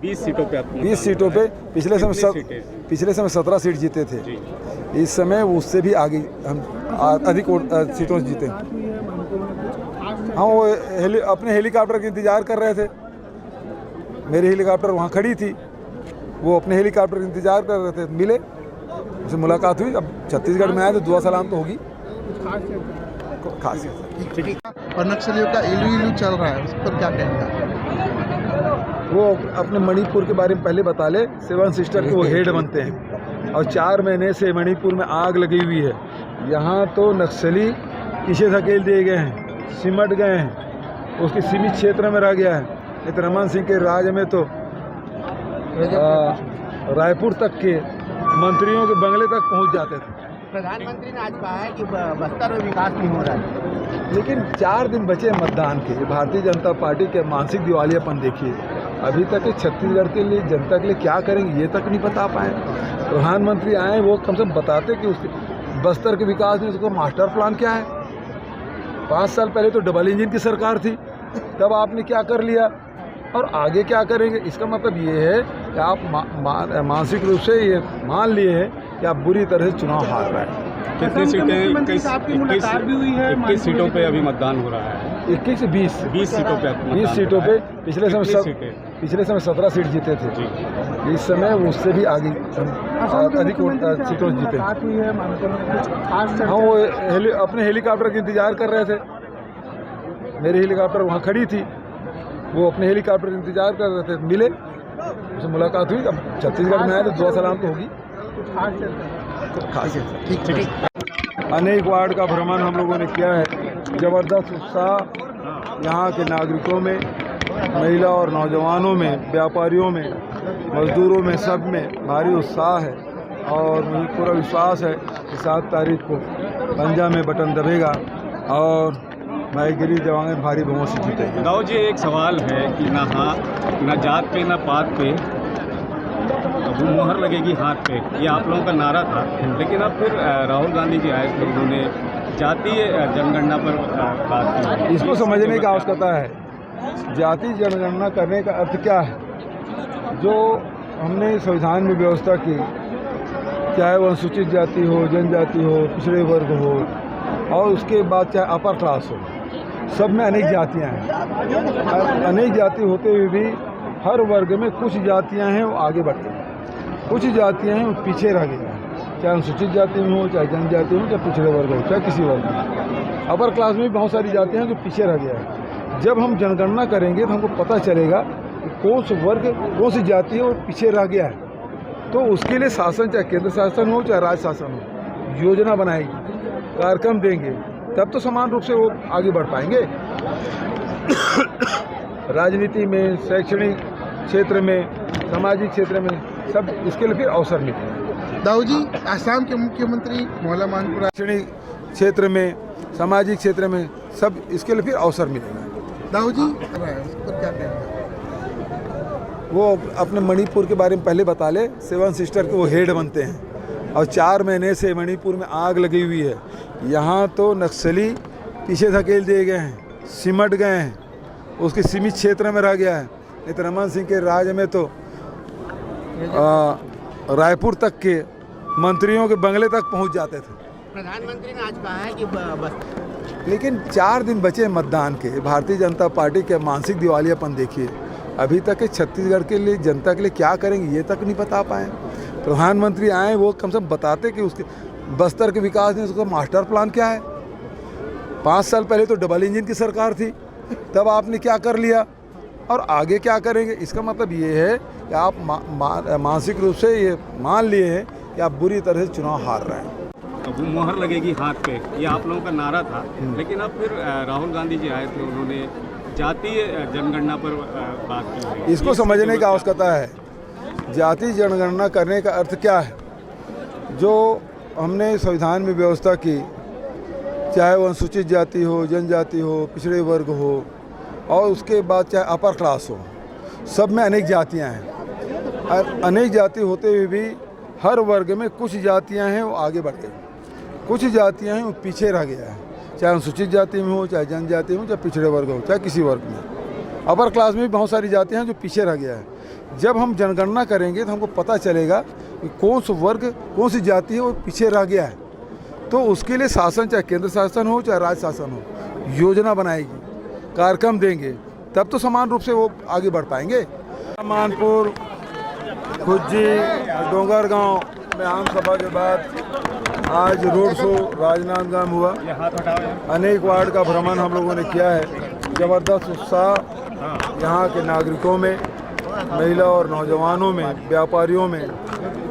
20 सीटों पे 20 सीटों पे पिछले समय 17 सीट जीते थे। इस समय उससे भी आगे हम अधिक सीटों से जीते। हम वो अपने हेलीकॉप्टर का इंतज़ार कर रहे थे। मेरी हेलीकॉप्टर वहाँ खड़ी थी, वो अपने हेलीकॉप्टर का इंतज़ार कर रहे थे, मिले, उससे मुलाकात हुई। अब छत्तीसगढ़ में आए तो दुआ सलाम तो होगी। खास और नक्सलियों का इलू चल रहा है, उस पर क्या कहेंगे? वो अपने मणिपुर के बारे में पहले बता ले। 7 सिस्टर के वो हेड बनते हैं और 4 महीने से मणिपुर में आग लगी हुई है। यहाँ तो नक्सली पीछे धकेल दिए गए हैं, सिमट गए हैं, उसके सीमित क्षेत्र में रह गया है। नहीं तो रमन सिंह के राज में तो रायपुर तक के मंत्रियों के बंगले तक पहुँच जाते थे। प्रधानमंत्री ने आज कहा है कि बस्तर में विकास नहीं हो रहा है, लेकिन 4 दिन बचे मतदान के। भारतीय जनता पार्टी के मानसिक दिवालियापन देखिए। अभी तक छत्तीसगढ़ के लिए, जनता के लिए क्या करेंगे ये तक नहीं बता पाए। प्रधानमंत्री आए, वो कम से कम बताते कि उसके बस्तर के विकास में उसका मास्टर प्लान क्या है। 5 साल पहले तो डबल इंजन की सरकार थी, तब आपने क्या कर लिया और आगे क्या करेंगे। इसका मतलब ये है कि आप मानसिक रूप से ये मान लिए हैं कि आप बुरी तरह से चुनाव हार रहे हैं। कितनी सीटें? 21 सीटों पे अभी मतदान हो रहा है। 21 से 20 सीटों पे 20 सीटों पे पिछले समय 17 सीट जीते थे। इस समय उससे भी आगे अधिक सीटों से जीते। हम वो अपने हेलीकॉप्टर का इंतज़ार कर रहे थे। मेरी हेलीकॉप्टर वहाँ खड़ी थी, वो अपने हेलीकॉप्टर का इंतज़ार कर रहे थे, मिले, उससे मुलाकात हुई। अब छत्तीसगढ़ में आए तो दुआ सलाम तो होगी। अनेक वार्ड का भ्रमण हम लोगों ने किया है। ज़बरदस्त उत्साह यहाँ के नागरिकों में, महिला और नौजवानों में, व्यापारियों में, मजदूरों में, सब में भारी उत्साह है। और मुझे पूरा विश्वास है कि 7 तारीख को पंजा में बटन दबेगा और भाई गिरी जवान भारी बहुमत से जीतेगी। दाऊ जी, एक सवाल है कि ना जात पे ना पात पे मुहर लगेगी हाथ पे, ये आप लोगों का नारा था। लेकिन अब फिर राहुल गांधी जी आए थे, उन्होंने जातीय जनगणना पर बात की। इसको समझने की आवश्यकता है। जाति जनगणना करने का अर्थ क्या है? जो हमने संविधान में व्यवस्था की, चाहे वो अनुसूचित जाति हो, जनजाति हो, पिछड़े वर्ग हो, और उसके बाद चाहे अपर क्लास हो, सब में अनेक जातियां हैं। अनेक जाति होते हुए भी हर वर्ग में कुछ जातियां हैं वो आगे बढ़ते हैं, कुछ जातियां हैं वो पीछे रह गई हैं। चाहे अनुसूचित जाति में हो, चाहे जनजाति हो, चाहे पिछड़े वर्ग हो, चाहे किसी वर्ग में। अपर क्लास में भी बहुत सारी जातियां हैं जो पीछे रह गया है। जब हम जनगणना करेंगे तो हमको पता चलेगा कि कौन सा वर्ग, कौन सी जाति है वो पीछे रह गया है। तो उसके लिए शासन, चाहे केंद्र शासन हो चाहे राज्य शासन हो, योजना बनाएगी, कार्यक्रम देंगे, तब तो समान रूप से वो आगे बढ़ पाएंगे। राजनीति में, शैक्षणिक क्षेत्र में, सामाजिक क्षेत्र में, सब इसके लिए फिर अवसर मिलेगा। दाऊ जी, आसाम के मुख्यमंत्री मोहला मानपुरा, शैक्षणिक क्षेत्र में, सामाजिक क्षेत्र में, सब इसके लिए फिर अवसर मिलेगा। दाऊ जी, उस पर क्या कहेंगे? वो अपने मणिपुर के बारे में पहले बता ले। 7 सिस्टर के वो हेड बनते हैं और 4 महीने से मणिपुर में आग लगी हुई है। यहाँ तो नक्सली पीछे धकेल दिए गए हैं, सिमट गए हैं, उसके सीमित क्षेत्र में रह गया है। नहीं तो रमन सिंह के राज में तो रायपुर तक के मंत्रियों के बंगले तक पहुँच जाते थे। प्रधानमंत्री ने आज कहा है कि लेकिन 4 दिन बचे मतदान के। भारतीय जनता पार्टी के मानसिक दिवालियापन देखिए। अभी तक छत्तीसगढ़ के लिए, जनता के लिए क्या करेंगे ये तक नहीं बता पाए। प्रधानमंत्री आए, वो कम से कम बताते कि उसके बस्तर के विकास में उसका मास्टर प्लान क्या है। 5 साल पहले तो डबल इंजन की सरकार थी, तब आपने क्या कर लिया और आगे क्या करेंगे। इसका मतलब ये है कि आप मानसिक रूप से ये मान लिए हैं कि आप बुरी तरह से चुनाव हार रहे हैं। अब मुहर लगेगी हाथ पे, ये आप लोगों का नारा था। लेकिन अब फिर राहुल गांधी जी आए थे, उन्होंने जातीय जनगणना पर बात की। इसको समझने की आवश्यकता है। जाति जनगणना करने का अर्थ क्या है? जो हमने संविधान में व्यवस्था की, चाहे वो अनुसूचित जाति हो, जनजाति हो, पिछड़े वर्ग हो, और उसके बाद चाहे अपर क्लास हो, सब में अनेक जातियां हैं। अनेक जाति होते हुए भी हर वर्ग में कुछ जातियां हैं वो आगे बढ़ गई, कुछ जातियां हैं वो पीछे रह गया है। चाहे अनुसूचित जाति में हो, चाहे जनजाति में हो, चाहे पिछड़े वर्ग हो, चाहे किसी वर्ग में। अपर क्लास में भी बहुत सारी जातियां हैं जो पीछे रह गया है। जब हम जनगणना करेंगे तो हमको पता चलेगा कि कौन सा वर्ग, कौन सी जाति है वो पीछे रह गया है। तो उसके लिए शासन, चाहे केंद्र शासन हो चाहे राज्य शासन हो, योजना बनाएगी, कार्यक्रम देंगे, तब तो समान रूप से वो आगे बढ़ पाएंगे। मानपुर, खुज्जी, डोंगरगांव में आम सभा के बाद आज रोड शो राजनांदगांव हुआ। अनेक वार्ड का भ्रमण हम लोगों ने किया है। ज़बरदस्त उत्साह यहाँ के नागरिकों में, महिला और नौजवानों में, व्यापारियों में,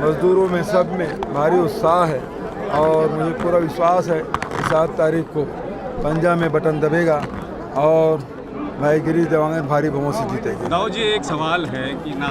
मजदूरों में, सब में भारी उत्साह है। और मुझे पूरा विश्वास है कि 7 तारीख को पंजा में बटन दबेगा और भाई गिरीश देवांगन भारी बहुमत से जीतेगी। राव जी, एक सवाल है कि ना